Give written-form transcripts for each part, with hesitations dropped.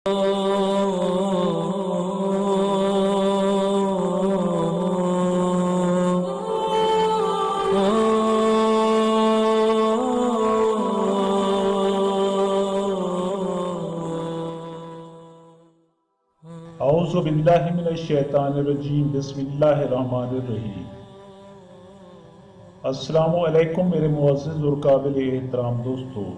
اعوذ باللہ من الشیطان الرجیم بسم اللہ الرحمن الرحیم۔ السلام علیکم میرے معزز اور قابل احترام دوستو،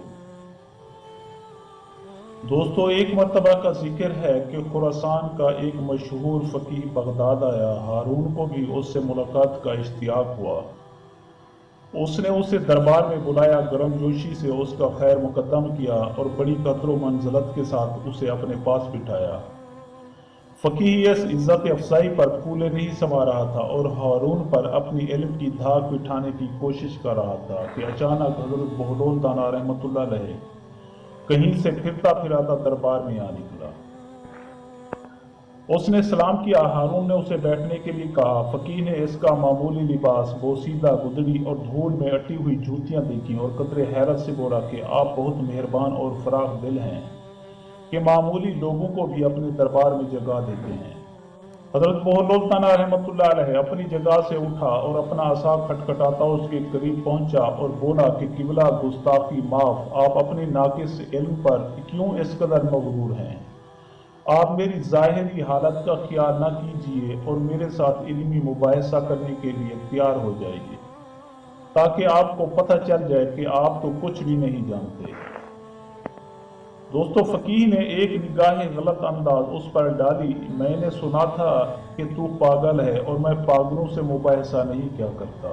ایک مرتبہ کا ذکر ہے کہ خراسان کا ایک مشہور فقیہ بغداد آیا۔ ہارون کو بھی اس سے ملاقات کا اشتیاق ہوا۔ اس نے اسے دربار میں بلایا، گرم جوشی سے اس کا خیر مقدم کیا اور بڑی قدر و منزلت کے ساتھ اسے اپنے پاس بٹھایا۔ فقیہ اس عزت افزائی پر پھولے نہیں سما رہا تھا اور ہارون پر اپنی علم کی دھاک بٹھانے کی کوشش کر رہا تھا کہ اچانک حضرت بہلول دانا رحمۃ اللہ علیہ کہیں سے پھرتا پھراتا دربار میں آ نکلا۔ اس نے سلام کیا۔ ہارون نے اسے بیٹھنے کے لیے کہا۔ فقیہ نے اس کا معمولی لباس، بوسیدہ گدڑی اور دھول میں اٹی ہوئی جوتیاں دیکھی اور قدرے حیرت سے بولا کہ آپ بہت مہربان اور فراخ دل ہیں کہ معمولی لوگوں کو بھی اپنے دربار میں جگہ دیتے ہیں۔ حضرت بہلول دانا رحمۃ اللہ علیہ اپنی جگہ سے اٹھا اور اپنا عصا کھٹکھٹاتا اس کے قریب پہنچا اور بولا کہ قبلہ گستاخی معاف، آپ اپنی ناقص علم پر کیوں اس قدر مغرور ہیں؟ آپ میری ظاہری حالت کا خیال نہ کیجیے اور میرے ساتھ علمی مباحثہ کرنے کے لیے تیار ہو جائیے تاکہ آپ کو پتہ چل جائے کہ آپ تو کچھ بھی نہیں جانتے۔ دوستو، فقیہ نے ایک نگاہ غلط انداز اس پر ڈالی۔ میں نے سنا تھا کہ تو پاگل ہے اور میں پاگلوں سے مباحثہ نہیں کیا کرتا۔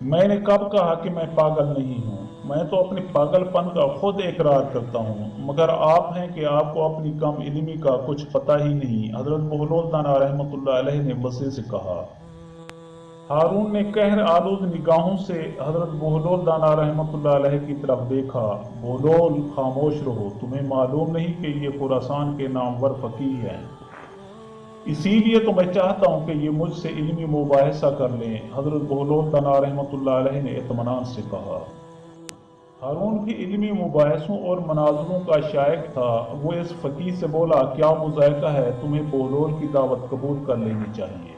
میں نے کب کہا کہ میں پاگل نہیں ہوں؟ میں تو اپنے پاگل پن کا خود اقرار کرتا ہوں، مگر آپ ہیں کہ آپ کو اپنی کم علمی کا کچھ پتہ ہی نہیں۔ حضرت بہلول دانا رحمۃ اللہ علیہ نے غصے سے کہا۔ ہارون نے قہر آلود نگاہوں سے حضرت بہلول دانا رحمۃ اللہ علیہ کی طرف دیکھا۔ بہلول، خاموش رہو، تمہیں معلوم نہیں کہ یہ خراسان کے نامور فقیہ ہیں، اسی لیے تو میں چاہتا ہوں کہ یہ مجھ سے علمی مباحثہ کر لیں۔ حضرت بہلول دانا رحمۃ اللہ علیہ نے اطمینان سے کہا۔ ہارون بھی علمی مباحثوں اور مناظروں کا شائق تھا۔ وہ اس فقیہ سے بولا، کیا مذائقہ ہے، تمہیں بہلول کی دعوت قبول کر لینی چاہیے۔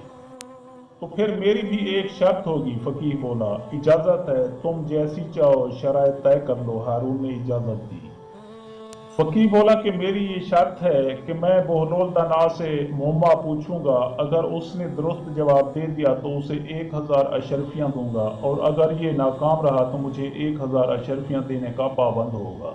تو پھر میری بھی ایک شرط ہوگی، فقیہ بولا۔ اجازت ہے، تم جیسی چاہو شرائط طے کر لو۔ ہارون نے اجازت دی۔ فقیہ بولا کہ میری یہ شرط ہے کہ میں بہلول دانا سے معمہ پوچھوں گا، اگر اس نے درست جواب دے دیا تو اسے 1000 اشرفیاں دوں گا، اور اگر یہ ناکام رہا تو مجھے 1000 اشرفیاں دینے کا پابند ہوگا۔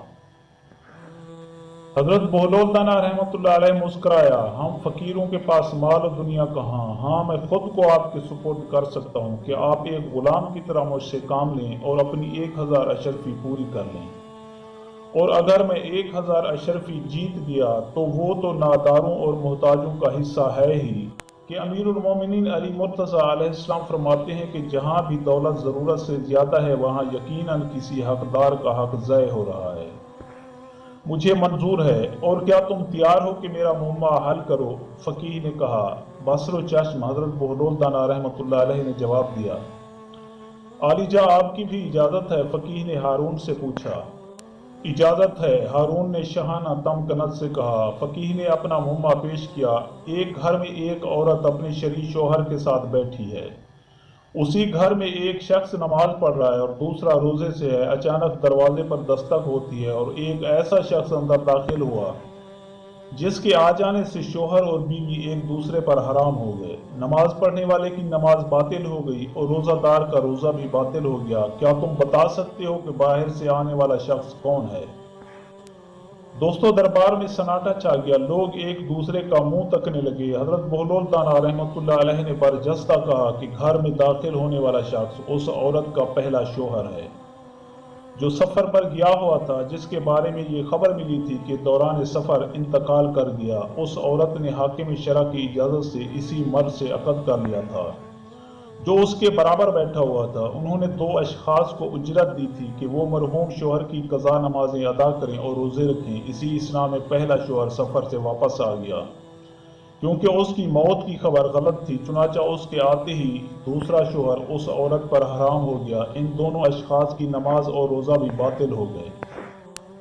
حضرت بہلول دانا رحمۃ اللہ علیہ مسکرایا۔ ہم فقیروں کے پاس مال و دنیا کہاں؟ ہاں، میں خود کو آپ کے سپرد کر سکتا ہوں کہ آپ ایک غلام کی طرح مجھ سے کام لیں اور اپنی 1000 اشرفی پوری کر لیں، اور اگر میں 1000 اشرفی جیت گیا تو وہ تو ناداروں اور محتاجوں کا حصہ ہے ہی کہ امیر المومنین علی مرتضیٰ علیہ السلام فرماتے ہیں کہ جہاں بھی دولت ضرورت سے زیادہ ہے وہاں یقیناً کسی حقدار کا حق ضائع ہو رہا ہے۔ مجھے منظور ہے، اور کیا تم تیار ہو کہ میرا معمہ حل کرو؟ فقیہ نے کہا۔ بصر و چشم، حضرت بہلول دانا رحمۃ اللہ علیہ نے جواب دیا۔ عالی جاں، آپ کی بھی اجازت ہے؟ فقیہ نے ہارون سے پوچھا۔ اجازت ہے، ہارون نے شاہانہ تمکنت سے کہا۔ فقیہ نے اپنا معمہ پیش کیا۔ ایک گھر میں ایک عورت اپنے شرعی شوہر کے ساتھ بیٹھی ہے۔ اسی گھر میں ایک شخص نماز پڑھ رہا ہے اور دوسرا روزے سے ہے۔ اچانک دروازے پر دستک ہوتی ہے اور ایک ایسا شخص اندر داخل ہوا جس کے آ جانے سے شوہر اور بیوی ایک دوسرے پر حرام ہو گئے۔ نماز پڑھنے والے کی نماز باطل ہو گئی اور روزہ دار کا روزہ بھی باطل ہو گیا۔ کیا تم بتا سکتے ہو کہ باہر سے آنے والا شخص کون ہے؟ دوستو، دربار میں سناٹا چھا گیا۔ لوگ ایک دوسرے کا منہ تکنے لگے۔ حضرت بہلول دانا رحمۃ اللہ علیہ نے برجستہ کہا کہ گھر میں داخل ہونے والا شخص اس عورت کا پہلا شوہر ہے جو سفر پر گیا ہوا تھا، جس کے بارے میں یہ خبر ملی تھی کہ دوران سفر انتقال کر گیا۔ اس عورت نے حاکم شرع کی اجازت سے اسی مرد سے عقد کر لیا تھا جو اس کے برابر بیٹھا ہوا تھا۔ انہوں نے 2 اشخاص کو اجرت دی تھی کہ وہ مرحوم شوہر کی قضا نمازیں ادا کریں اور روزے رکھیں۔ اسی اسنا میں پہلا شوہر سفر سے واپس آ گیا کیونکہ اس کی موت کی خبر غلط تھی، چنانچہ اس کے آتے ہی دوسرا شوہر اس عورت پر حرام ہو گیا۔ ان دونوں اشخاص کی نماز اور روزہ بھی باطل ہو گئے۔